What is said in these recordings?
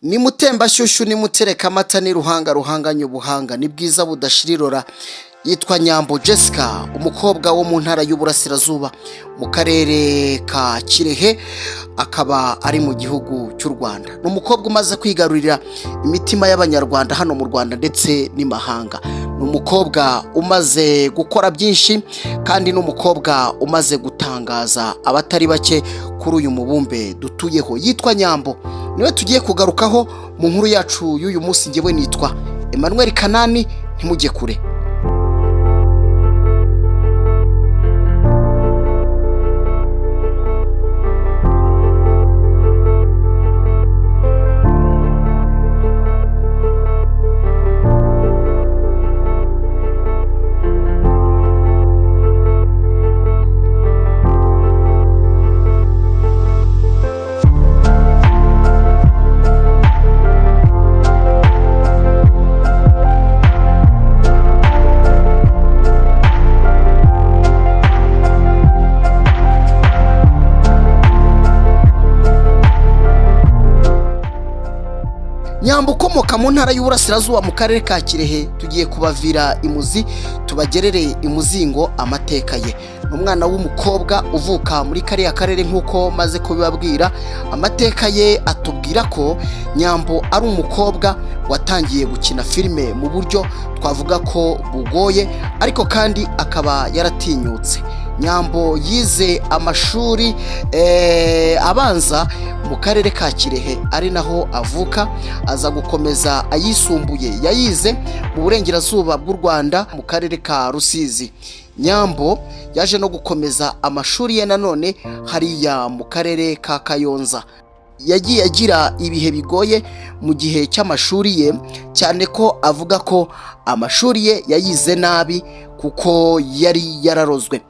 Ni mutembashyushyu ni mutereka amata ni ruhanga ruhanganye ubuhanga ni bwiza budashirirora. Yitwa Nyambo Jessica, umukobwa wo mu ntara y'Uburasirazuba mu karere ka Kirehe, akaba ari mu gihugu cy'u Rwanda. Ni umukobwa umaze kwigarurira imitima y'abanyarwanda hano mu Rwanda ndetse n'imahanga. Ni umukobwa umaze gukora byinshi kandi n'umukobwa umaze gutangaza abatari bake kuri uyu mubumbe dutuyeho. Yitwa Nyambo, niwe tugiye kugarukaho mu nkuru yacu y'uyu munsi. Ngewe nitwa Emmanuel Kanani, ntimujye kure. Nyambo ukomoka mu ntara y'Uburasirazuba mu karere ka Kirehe, tugiye kubavira imuzi tubagerere imuzingo amateka ye. Ni umwana w'umukobwa uvuka muri kariya karere nk'uko maze kubibabwira. Amateka ye atubwira ko Nyambo ari umukobwa watangiye gukina filime mu buryo twavuga ko bugoye, ariko kandi akaba yaratinyutse. Nyambo yize amashuri abanza mu karere ka Kirehe, ari naho avuka, aza gukomeza ayisumbuye yayize mu burengerazuba bw'u Rwanda mu karere ka Rusizi. Nyambo yaje no gukomeza amashuri ye nanone hariya mu karere ka Kayonza. Yagiye agira ibihe bigoye mu gihe cy'amashuri ye, cyane ko avuga ko amashuri ye yayize nabi kuko yari yararozwe.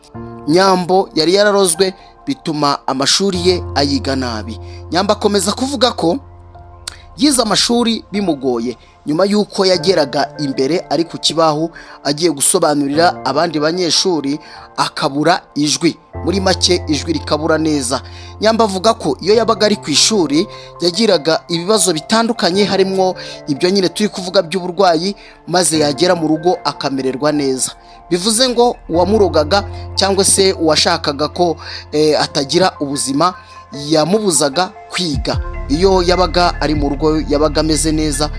Nyambo yari yararozwe bituma amashuri ye ayiga nabi. Nyambo akomeza kuvuga ko yize amashuri bimugoye, nyuma y'uko yageraga imbere ari ku kibaho agiye gusobanurira abandi banyeshuri akabura ijwi, muri make ijwi rikabura neza. Nyambo avuga ko iyo yabaga ari ku ishuri yagiraga ibibazo bitandukanye, harimo ibyo nyine turi kuvuga by'uburwayi, maze yagera mu rugo akamererwa neza. Bivuze ngo uwamurogaga cyangwa se uwashakaga ko atagira ubuzima yamubuzaga kwiga. Iyo yabaga ari mu rugo yabaga ameze neza,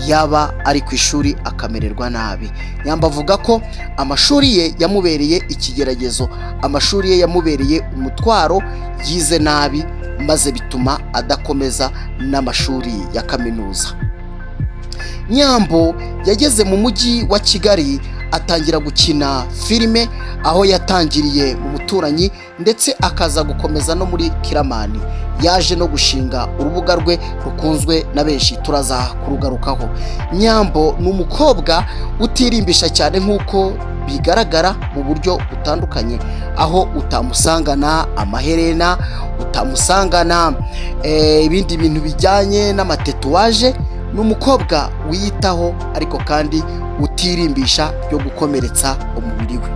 yaba ari ku ishuri akamererwa nabi. Nyambo avuga ko amashuri ye yamubereye ikigeragezo, amashuri ye yamubereye umutwaro, yize nabi maze bituma adakomeza n'amashuri ya kaminuza. Nyambo yageze mu mujyi wa Kigali atangira gukina filime, aho yatangiriye mu Muturanyi ndetse akaza gukomeza no muri Kiramani. Yaje no gushinga urubuga rwe rukunzwe na benshi, turaza kurugarukaho. Nyambo ni umukobwa utirimbisha cyane nk'uko bigaragara mu buryo butandukanye, aho utamusangana amaherena, utamusangana ibindi bintu bijyanye n'amatetuwaje. Ni umukobwa wiyitaho ariko kandi utirimbisha byo gukomeretsa umubiri we.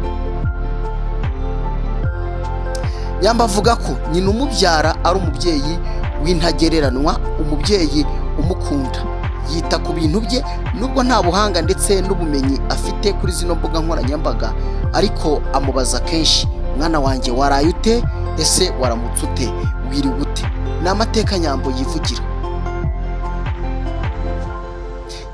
Nyambo avuga ko nyina umubyara ari umubyeyi w'intagereranwa, umubyeyi umukunda, yita ku bintu bye nubwo nta buhanga ndetse n'ubumenyi afite kuri zino mbuga nkoranyambaga, ariko amubaza kenshi, mwana wanjye waraye ute, ese waramutse ute, wiriwe ute? Ni amateka Nyambo yivugira.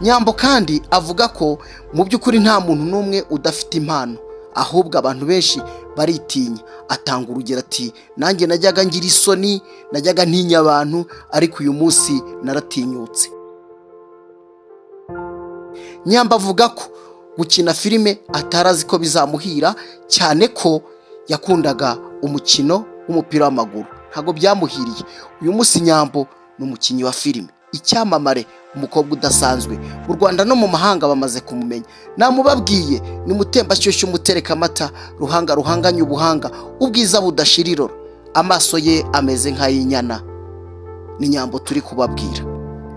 Nyambo kandi avuga ko mu by'ukuri nta muntu n'umwe udafite impano, ahubwo abantu benshi baritinya. Atanga urugero ati, nanjye najyaga ngira isoni, najyaga ntinya abantu, ariko uyu munsi naratinyutse. Nyambo avuga ko gukina filime atarazi ko bizamuhira, cyane ko yakundaga umukino w'umupira w'amaguru, ntabwo byamuhiriye. Uyu munsi Nyambo ni umukinnyi wa filime, icyamamare, umukobwa udasanzwe. Mu Rwanda no mu mahanga bamaze kumumenya. Namubabwiye ni mutembashyushyu mutereka amata, ruhanga ruhanganye ubuhanga, ubwiza budashirirora. Amaso ye ameze nk'ay'inyana. Ni Nyambo turi kubabwira.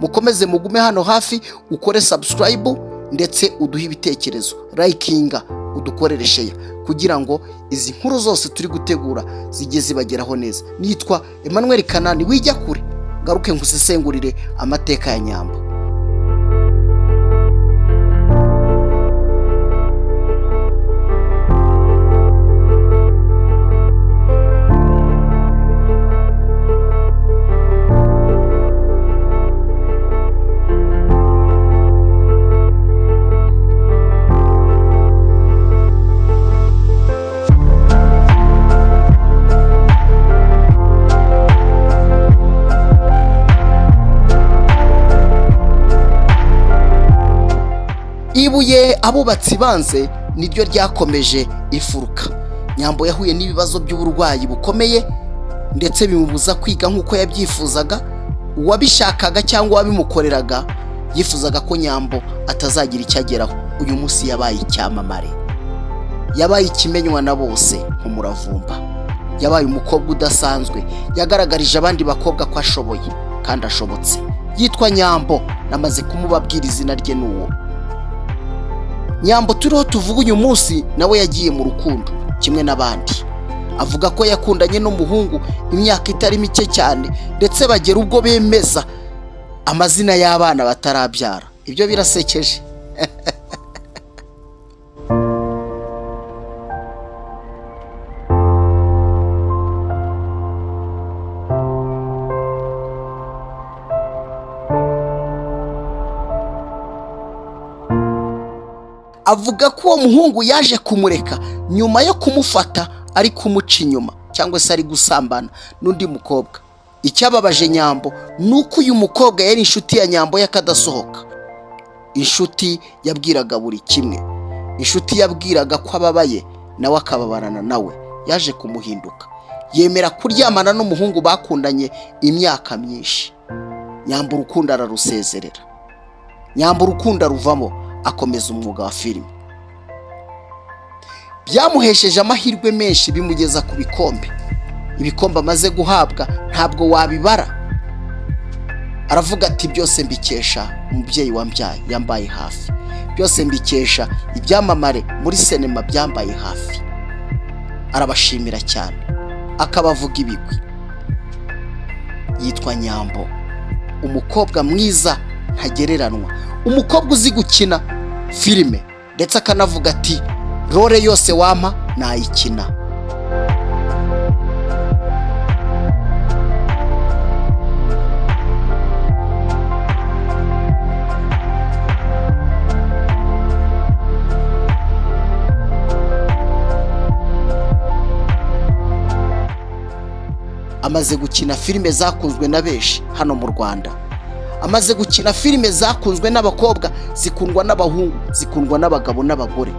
Mukomeze mugume hano hafi, ukore subscribe ndetse uduhe ibitekerezo, likinga, udukorere share, kugira ngo izi nkuru zose turi gutegura zijye zibageraho neza. Nitwa Emmanuel Kanani, wijya kure. ngaruke nkusesengurire amateka ya Nyambo. Ibuye abubatsi banze niryo ryakomeje ifuruka. Nyambo yahuye n'ibibazo by'uburwayi bukomeye ndetse bimubuza kwiga nk'uko yabyifuzaga. Uwabishakaga cyangwa wabimukoreraga yifuzaga ko Nyambo atazagira icyo ageraho. Uyu munsi yabaye icyamamare, yabaye ikimenywa na bose nk'umuravumba, yabaye umukobwa udasanzwe, yagaragarije abandi bakobwa ko ashoboye kandi ashobotse. Yitwa Nyambo, namaze kumubabwira izina rye n'uwo Nyambo turiho tuvuga uyu munsi. Nawe yagiye mu rukundo kimwe n'abandi, avuga ko yakundanye n'umuhungu imyaka itari mike cyane, ndetse bagera ubwo bemeza amazina y'abana batarabyara. Ibyo birasekeje. Avuga ko uwo muhungu yaje kumureka nyuma yo kumufata ari kumuca inyuma cyangwa se ari gusambana n'undi mukobwa. Icyababaje Nyambo nuko uyu mukobwa yari inshuti ya Nyambo y'akadasohoka. Inshuti yabwiraga buri kimwe, inshuti yabwiraga ko ababaye nawe akababarana nawe. Yaje kumuhinduka, yemera kuryamana n'umuhungu bakundanye imyaka myinshi. Nyambo urukundo ararusezerera, Nyambo urukundo ruvamo, akomeza umwuga wa filime. Byamuhesheje amahirwe menshi, bimugeza ku bikombe. Ibikombe amaze guhabwa ntabwo wabibara. Aravuga ati byose mbikesha umubyeyi wambyaye yambaye hafi, byose mbikesha ibyamamare muri sinema byambaye hafi. Arabashimira cyane, akabavuga ibigwi. Yitwa Nyambo, umukobwa mwiza ntagereranwa, umukobwa uzi gukina filime, ndetse akanavuga ati role yose wampa nayikina. Amaze gukina filime zakunzwe na benshi hano mu Rwanda. Amaze gukina filime zakunzwe n'abakobwa, zikundwa n'abahungu, zikundwa n'abagabo n'abagore,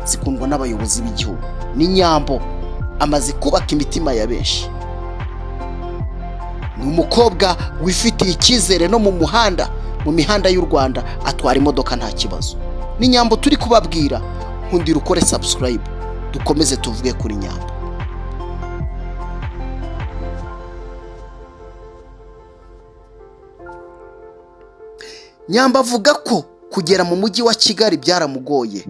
zikundwa n'abayobozi b'igihugu. Ni Nyambo amaze kubaka imitima ya benshi. Ni umukobwa wifitiye icyizere no mu muhanda, mu mihanda y'u Rwanda atwara imodoka nta kibazo. Ni Nyambo turi kubabwira. Nkundira ukore subscribe, dukomeze tuvuge kuri Nyambo. Nyambo avuga ko kugera mu mujyi wa Kigali byaramugoye.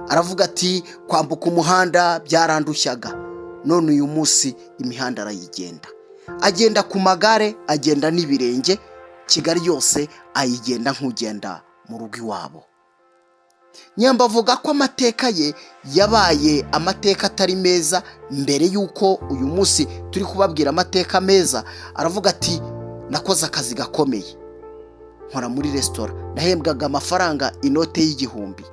Aravuga ati kwambuka umuhanda byarandushyaga, none uyu munsi imihanda arayigenda. Agenda ku magare, agenda n'ibirenge, Kigali yose ayigenda nk'ugenda mu rugo iwabo. Nyambo avuga ko amateka ye yabaye amateka atari meza mbere y'uko uyu munsi turi kubabwira amateka meza. Aravuga ati nakoze akazi gakomeye, nkora muri resitora, nahembwaga amafaranga inote y'igihumbi.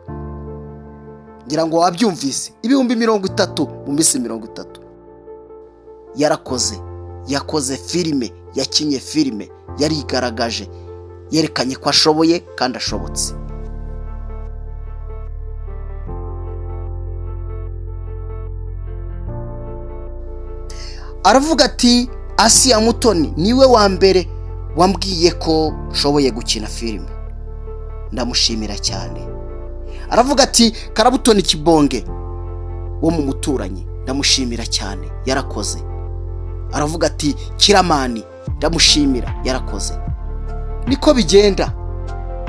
Ngira ngo wabyumvise, ibihumbi 30 mu minsi 30. Yarakoze, yakoze filime, yakinye filime, yarigaragaje, yerekanye ko ashoboye kandi ashobotse. Aravuga ati Asiya Mutoni niwe wa mbere wambwiye ko nshoboye gukina filime, ndamushimira cyane. Aravuga ati Karabutoni Kibonge wo mu muturanyi, ndamushimira cyane, yarakoze. Aravuga ati Kiramani, ndamushimira, yarakoze. Niko bigenda,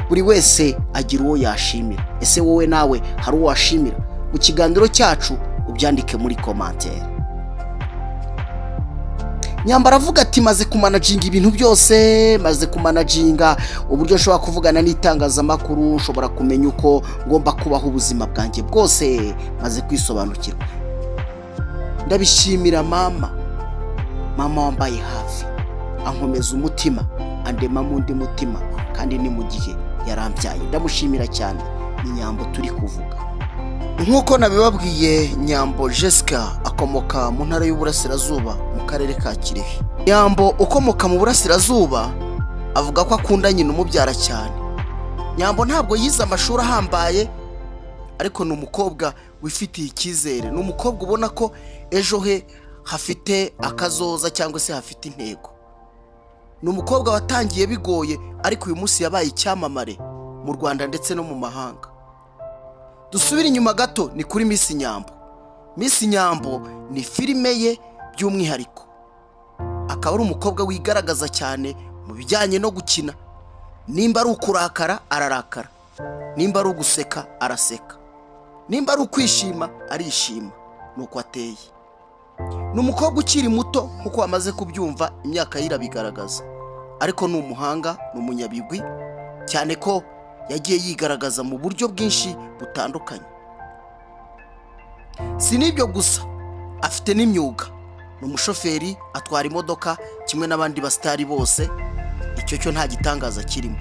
buri wese agira uwo yashimira. Ese wowe nawe hari uwo washimira? mu kiganiro cyacu ubyandike muri commentaire. Nyambo aravuga ati maze kumanaginga ibintu byose, maze kumanaginga uburyo nshobora kuvugana n'itangazamakuru, nshobora kumenya uko ngomba kubaho ubuzima bwanjye bwose, maze kwisobanukirwa. Ndabishimira mama wambaye hafi, ankomeza umutima, andema mu ndi mutima, kandi ni mu gihe yarambyaye. Ndamushimira cyane. Ni Nyambo turi kuvuga. Nk'uko nabibabwiye, Nyambo Jessica akomoka mu ntara y'Uburasirazuba mu karere ka Kirehe. Nyambo ukomoka mu Burasirazuba avuga ko akunda nyina umubyara cyane. Nyambo ntabwo yize amashuri ahambaye, ariko ni umukobwa wifitiye icyizere, ni umukobwa ubona ko ejo he hafite akazoza cyangwa se hafite intego. Ni umukobwa watangiye bigoye, ariko uyu munsi yabaye icyamamare mu Rwanda ndetse no mu mahanga. Dusubire inyuma gato, ni kuri Miss Nyambo. Miss Nyambo ni filime ye by'umwihariko. Akaba ari umukobwa wigaragaza cyane mu bijyanye no gukina. Nimba ari ukurakara ararakara, nimba ari uguseka araseka, nimba ari ukwishima arishima. Nuko ateye. Ni umukobwa ukiri muto nkuko wamaze kubyumva, imyaka ye irabigaragaza, ariko ni umuhanga, ni umunyabigwi cyane ko yagiye yigaragaza mu buryo bwinshi butandukanye. Si n'ibyo gusa, afite n'imyuga. Ni umushoferi, atwara imodoka kimwe n'abandi basitari bose. Icyo cyo nta gitangaza kirimo,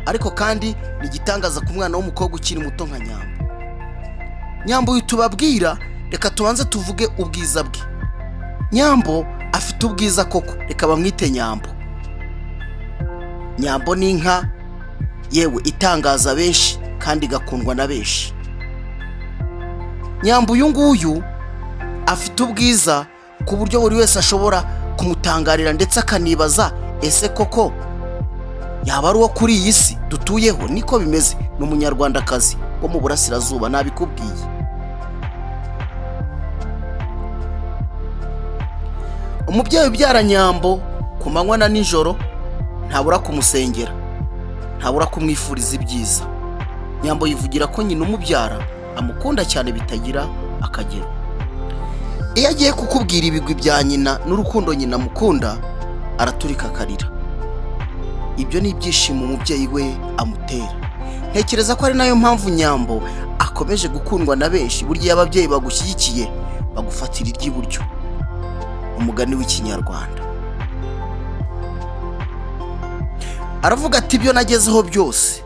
ariko kandi ni igitangaza ku mwana w'umukobwa ukiri muto nka Nyambo. Nyambo uyu tubabwira, reka tubanze tuvuge ubwiza bwe. Nyambo afite ubwiza koko, reka bamwite Nyambo. Nyambo ni inka, yewe itangaza benshi kandi igakundwa na benshi. Nyambo uyu nguyu afite ubwiza ku buryo buri wese ashobora kumutangarira ndetse akanibaza, ese koko yaba ari uwo kuri iyi si dutuyeho? Niko bimeze. Ni umunyarwandakazi wo mu Burasirazuba, nabikubwiye. Umubyeyi ubyara Nyambo ku manywa na nijoro ntabura kumusengera, ntabura kumwifuriza ibyiza. Nyambo yivugira ko nyina umubyara amukunda cyane bitagira akagero. Iyo agiye kukubwira ibigwi bya nyina n'urukundo nyina amukunda, araturika akarira. Ibyo ni ibyishimo umubyeyi we amutera. Ntekereza ko ari nayo mpamvu Nyambo akomeje gukundwa na benshi. Burya iyo ababyeyi bagushyigikiye bagufatira iry'iburyo, umugani w'ikinyarwanda. Aravuga ati ibyo nagezeho byose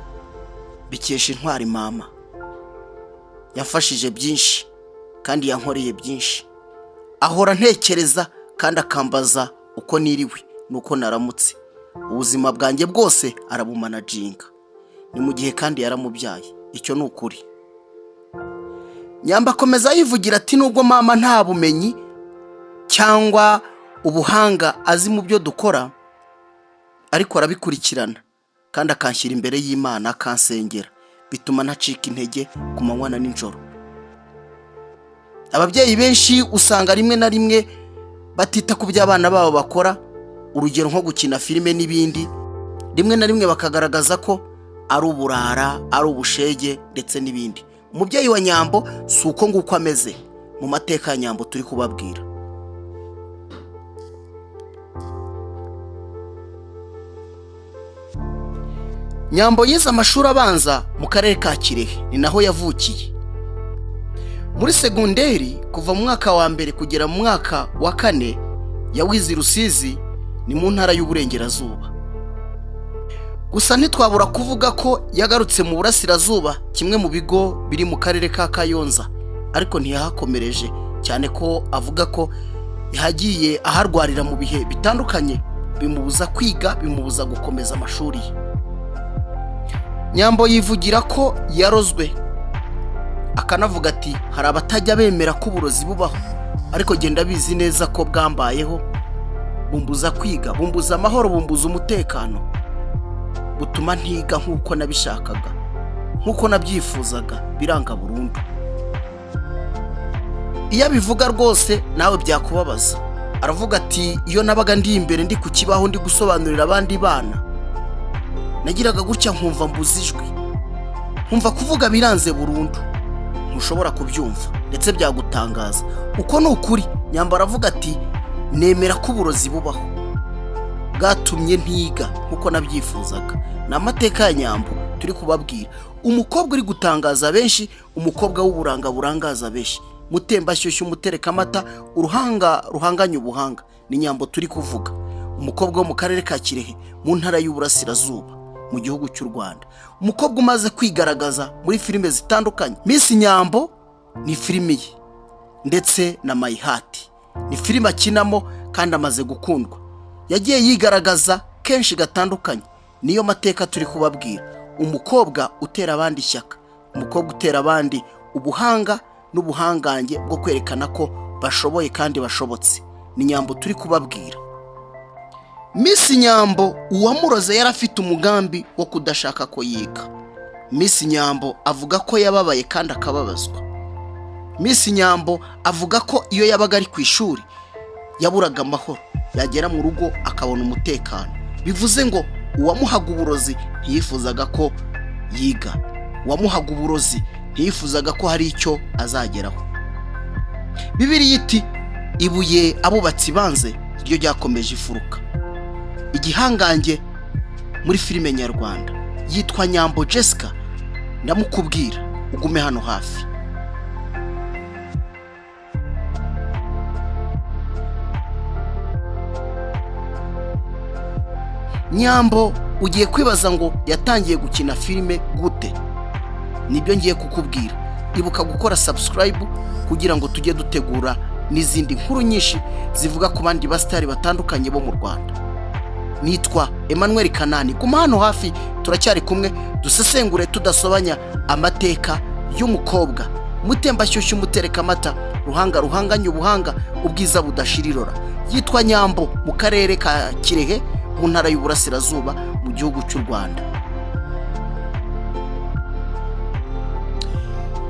bikesha intwari mama. Yafashije byinshi kandi yankoreye byinshi. Ahora ntekereza kandi akambaza uko niriwe nuko naramutse. Ubuzima bwanjye bwose arabumanaginga. Ni mu gihe kandi yaramubyaye. Icyo ni ukuri. Nyambo akomeza yivugira ati nubwo mama nta bumenyi cyangwa ubuhanga azi mu byo dukora, ariko arabikurikirana kandi akanshyira imbere y'Imana, akansengera, bituma ntacika intege ku manywa na nijoro. Ababyeyi benshi usanga rimwe na rimwe batita ku byo abana babo bakora, urugero nko gukina filime n'ibindi. Rimwe na rimwe bakagaragaza ko ari uburara, ari ubushege ndetse n'ibindi. Umubyeyi wa Nyambo si uko nguko ameze. Mu mateka ya Nyambo turi kubabwira. Nyambo yize amashuri abanza mu karere ka Kirehe, ni naho yavukiye. Muri segonderi kuva mu mwaka wa mbere kugera mu mwaka wa 4 yawize Rusizi, ni mu ntara y'Uburengerazuba. Gusa ntitwabura kuvuga ko yagarutse mu Burasirazuba, kimwe mu bigo biri mu karere ka Kayonza, ariko ntiyahakomereje cyane ko avuga ko yahagiye aharwarira mu bihe bitandukanye, bimubuza kwiga, bimubuza gukomeza amashuri ye. Nyambo yivugira ko yarozwe, akanavuga ati hari abatajya bemera ko uburozi bubaho, ariko genda bizi neza ko bwambayeho, bumbuza kwiga, bumbuza amahoro, bumbuza umutekano, butuma ntiga nk'uko nabishakaga, nk'uko nabyifuzaga, biranga burundu. Iyo abivuga rwose nawe byakubabaza. Aravuga ati iyo nabaga ndi imbere ndi ku kibaho ndi gusobanurira abandi bana, nagiraga gutya nkumva mbuzijwe, nkumva kuvuga biranze burundu, ntushobora kubyumva ndetse byagutangaza. Uko ni ukuri. Nyambo aravuga ati nemera ko uburozi bubaho bwatumye ntiga nkuko nabyifuzaga. Ni amateka ya Nyambo turi kubabwira. Umukobwa uri gutangaza benshi, umukobwa w'uburanga burangaza benshi, mutembashyushyu, umutereka amata, uruhanga ruhanganya ubuhanga, ni Nyambo turi kuvuga. Umukobwa wo mu karere ka Kirehe mu ntara y'Uburasirazuba mu gihugu cy'u Rwanda. Umukobwa umaze kwigaragaza muri filime zitandukanye. Miss Nyambo ni filime ye ndetse na My Heart ni filime akinamo kandi amaze gukundwa. Yagiye yigaragaza kenshi gatandukanye. Niyo mateka turi kubabwira. Umukobwa utera abandi ishyaka, umukobwa utera abandi ubuhanga n'ubuhangange bwo kwerekana ko bashoboye kandi bashobotse. Ni Nyambo turi kubabwira. Miss Nyambo uwamuroze yarafite umugambi wo kudashaka ko yiga. Miss Nyambo avuga ko yababaye kandi akababazwa. Miss Nyambo avuga ko iyo yabaga ari ku ishuri yaburaga amahoro, yagera mu rugo akabona umutekano. Bivuze ngo uwamuhaga uburozi ntiyifuzaga ko yiga, uwamuhaga uburozi ntiyifuzaga ko hari icyo azageraho. Bibiliya iti ibuye abubatsi banze ryo ryakomeje ifuruka. Igihangange muri filime nyarwanda yitwa Nyambo Jessica. Ndamukubwira ugume hano hafi. Nyambo ugiye kwibaza ngo yatangiye gukina filime gute? Nibyo ngiye kukubwira. Ibuka gukora subscribe kugira ngo tujye dutegura n'izindi nkuru nyinshi zivuga ku bandi basitari batandukanye bo mu Rwanda. Nitwa Emmanuel Kanani. Guma hano hafi, turacyari kumwe dusesengure tudasobanya amateka y'umukobwa mutembashyushyu, umutereka amata, ruhanga ruhanganya ubuhanga, ubwiza budashirirora. Yitwa Nyambo mu karere ka Kirehe mu ntara y'Uburasirazuba mu gihugu cy'u Rwanda.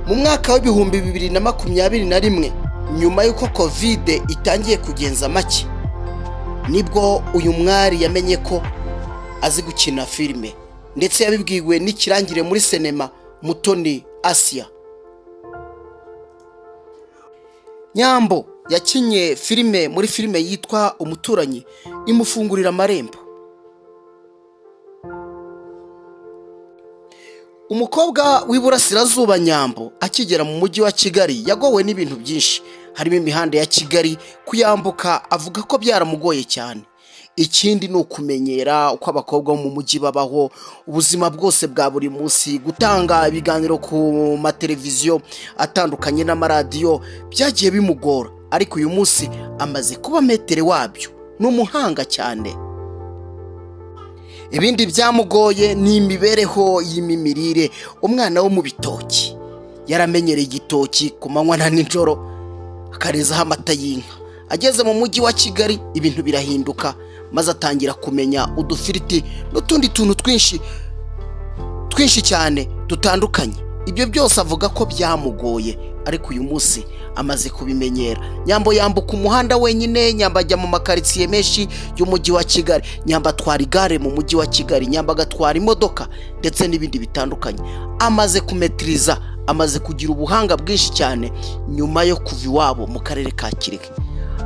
Mu mwaka wa 2021 nyuma y'uko Covid itangiye kugenza make, nibwo uyu mwari yamenye ko azi gukina filime ndetse yabibwiwe n'ikirangire muri sinema Mutoni Asia. Nyambo yakinye filime muri filime yitwa Umuturanyi imufungurira amarembo. Umukobwa w'Iburasirazuba Nyambo akigera mu mujyi wa Kigali yagowe n'ibintu byinshi, harimo imihanda ya Kigali. Kuyambuka avuga ko byaramugoye cyane. Ikindi ni ukumenyera uko abakobwa bo mu mujyi babaho, ubuzima bwose bwa buri munsi, gutanga ibiganiro ku mateleviziyo atandukanye n'amaradiyo byagiye bimugora. Ariko uyu munsi amaze kuba metere wabyo, ni umuhanga cyane. Ibindi byamugoye ni imibereho y'imimirire. Umwana wo mu bitoki yaramenyereye igitoki ku manywa na nijoro akarezaho amata y'inka. Ageze mu mujyi wa Kigali ibintu birahinduka, maze atangira kumenya udufiriti n'utundi tuntu twinshi cyane dutandukanye. Ibyo byose avuga ko byamugoye, ariko uyu munsi amaze kubimenyera. Nyambo yambuka umuhanda wenyine, Nyambo ajya mu makaritsiye menshi y'umujyi wa Kigali, Nyambo atwara igare mu mujyi wa Kigali, Nyambo agatwara imodoka ndetse n'ibindi bitandukanye. Amaze kumetiriza, amaze kugira ubuhanga bwinshi cyane nyuma yo kuva iwabo mu karere ka Kirehe.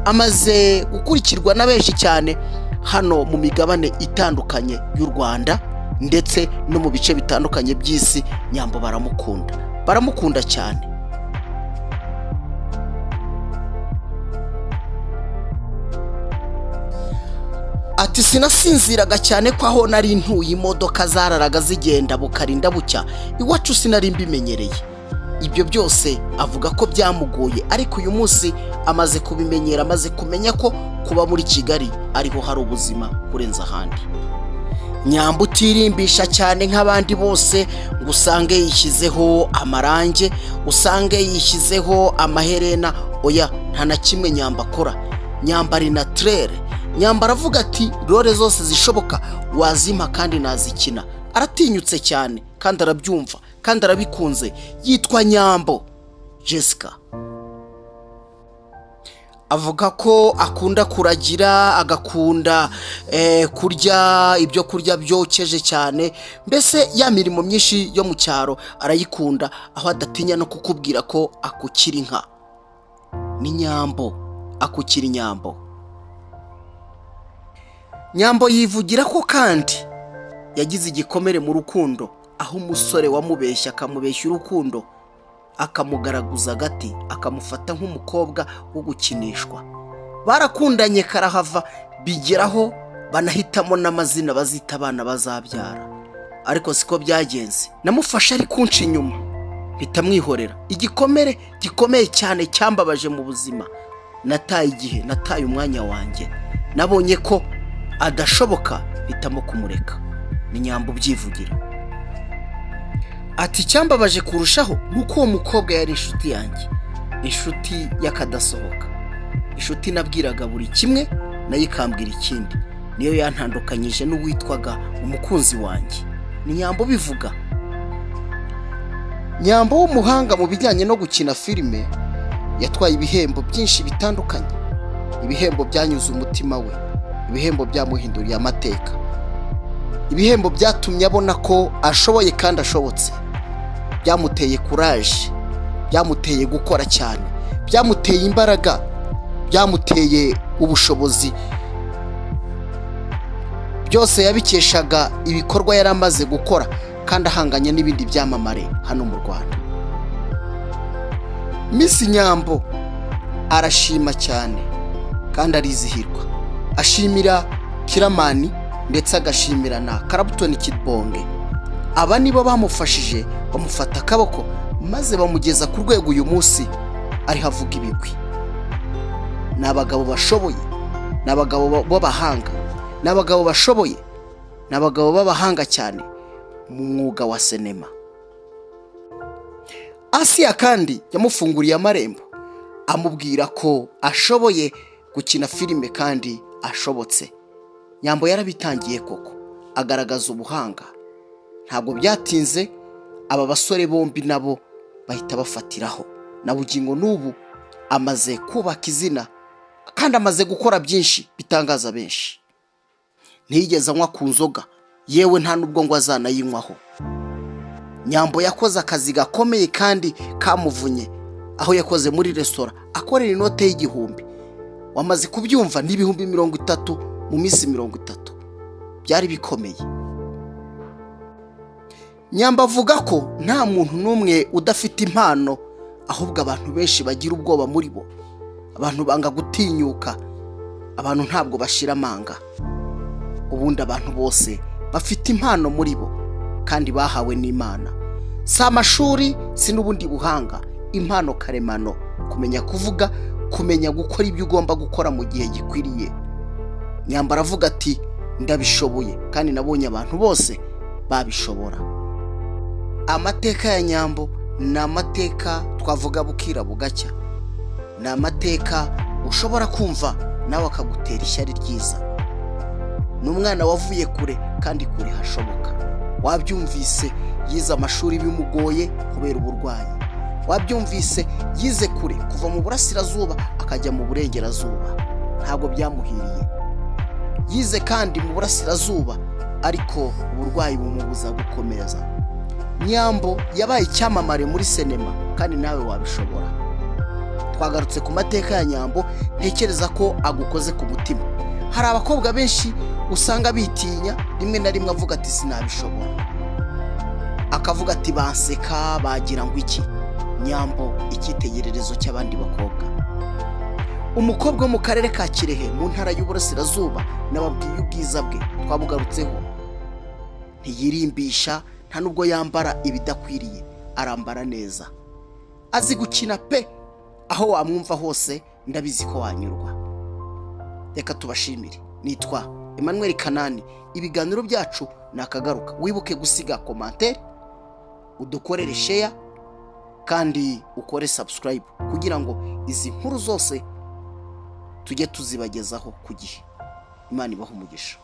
Amaze gukurikirwa na benshi cyane hano mu migabane itandukanye y'u Rwanda ndetse no mu bice bitandukanye by'isi. Nyambo baramukunda cyane. Ati sinasinziraga cyane ko aho nari ntuye imodoka zararaga zigenda bukarinda bucya, iwacu sinari mbimenyereye. Ibyo byose avuga ko byamugoye, ariko uyu munsi amaze kubimenyera, amaze kumenya ko kuba muri Kigali ariho hari ubuzima kurenza ahandi. Nyambo utirimbisha cyane nk'abandi bose ngo usange yishyizeho amarange, usange yishyizeho amaherena. Oya, nta na kimwe Nyambo akora. Nyambo ari naturere. Nyambo aravuga ati role zose zishoboka wazimpa kandi nazikina. Aratinyutse cyane kandi arabyumva kandi arabikunze. Yitwa Nyambo Jessica. avuga ko akunda kuragira, agakunda kurya ibyo kurya byokeje cyane, mbese ya mirimo myinshi yo mu cyaro arayikunda, aho adatinya no kukubwira ko akukira inka. Ni Nyambo, akukira inyambo. Nyambo yivugira ko kandi yagize igikomere mu rukundo, aho umusore wamubeshya akamubeshya urukundo, akamugaragaza agati, akamufata nk'umukobwa wo gukinishwa. Barakundanye karahava, bigeraho banahitamo n'amazina bazita abana bazabyara, ariko siko byagenze. Namufashe ari kunca inyuma, mpita mwihorera. Igikomere gikomeye cyane cyambabaje mu buzima. Nataye igihe, nataye umwanya wanjye, nabonye ko adashoboka, mpitamo kumureka. Ni Nyambo ubyivugira. Ati cyambabaje kurushaho nuko uwo mukobwa yari inshuti yanjye, inshuti y'akadasohoka, inshuti nabwiraga buri kimwe, nayo ikambwira ikindi. Niyo yantandukanyije n'uwitwaga umukunzi wanjye. Ni Nyambo bivuga. Nyambo w'umuhanga mu bijyanye no gukina filime, yatwaye ibihembo byinshi bitandukanye. Ibihembo byanyuze umutima we, ibihembo byamuhinduriye amateka, ibihembo byatumye abona ko ashoboye kandi ashobotse, byamuteye kuraje, byamuteye gukora cyane, byamuteye imbaraga, byamuteye ubushobozi. Byose yabikeshaga ibikorwa yari amaze gukora kandi ahanganye n'ibindi byamamare hano mu Rwanda. Miss Nyambo arashima cyane kandi arizihirwa, ashimira Kiramani ndetse agashimira na Karabutoni Kidbonge. Aba nibo bamufashije, bamufata akaboko maze bamugeza ku rwego uyu munsi ari havuga ibigwi. Ni abagabo bashoboye, ni abagabo b'abahanga, ni abagabo bashoboye, ni abagabo b'abahanga cyane mu mwuga wa sinema. Asiya kandi yamufunguriye amarembo, amubwira ko ashoboye gukina filime kandi ashobotse. Nyambo yarabitangiye koko, agaragaza ubuhanga. Ntabwo byatinze, aba basore bombi nabo bahita bafatiraho. Na bugingo n'ubu amaze kubaka izina kandi amaze gukora byinshi bitangaza benshi. Ntiyigeze anywa ku nzoga, yewe nta nubwo ngo azanayinywaho. Nyambo yakoze akazi gakomeye kandi kamuvunye, aho yakoze muri resitora akorera inote y'igihumbi. Wamaze kubyumva, n'ibihumbi 30 mu minsi 30. Byari bikomeye. Nyambo avuga ko nta muntu n'umwe udafite impano, ahubwo abantu benshi bagira ubwoba muri bo. Abantu banga gutinyuka, abantu ntabwo bashira amanga. Ubundi abantu bose bafite impano muri bo kandi bahawe n'Imana. Si amashuri, si n'ubundi buhanga, impano karemano, kumenya kuvuga, kumenya gukora ibyo ugomba gukora mu gihe gikwiriye. Nyambo aravuga ati ndabishoboye kandi nabonye abantu bose babishobora. Amateka ya Nyambo ni amateka twavuga bukira bugacya. Ni amateka ushobora kumva nawe akagutera ishyari ryiza. Ni umwana wavuye kure kandi kure hashoboka. Wabyumvise yize amashuri bimugoye kubera uburwayi. Wabyumvise yize kure, kuva mu burasirazuba akajya mu burengerazuba, ntabwo byamuhiriye. Yize kandi mu burasirazuba, ariko uburwayi bumubuza gukomeza. Nyambo yabaye icyamamare muri sinema kandi nawe wabishobora. Twagarutse ku mateka ya Nyambo, ntekereza ko agukoze ku mutima. Hari abakobwa benshi usanga bitinya, rimwe na rimwe avuga ati sinabishobora, akavuga ati banseka, bagira ngo iki. Nyambo icyitegererezo cy'abandi bakobwa. Umukobwa wo mu karere ka Kirehe mu ntara y'Uburasirazuba, nababwiye ubwiza bwe, twabugarutseho. Ntiyirimbisha, nta nubwo yambara ibidakwiriye, arambara neza. Azi gukina pe, aho wamwumva hose ndabizi ko wanyurwa. Reka tubashimire. Nitwa Emmanuel Kanani. Ibiganiro byacu nakagaruka. Wibuke gusiga commentaire, udukorere share kandi ukore subscribe kugira ngo izi nkuru zose tujye tuzibagezaho ku gihe. Imana ibahe umugisha.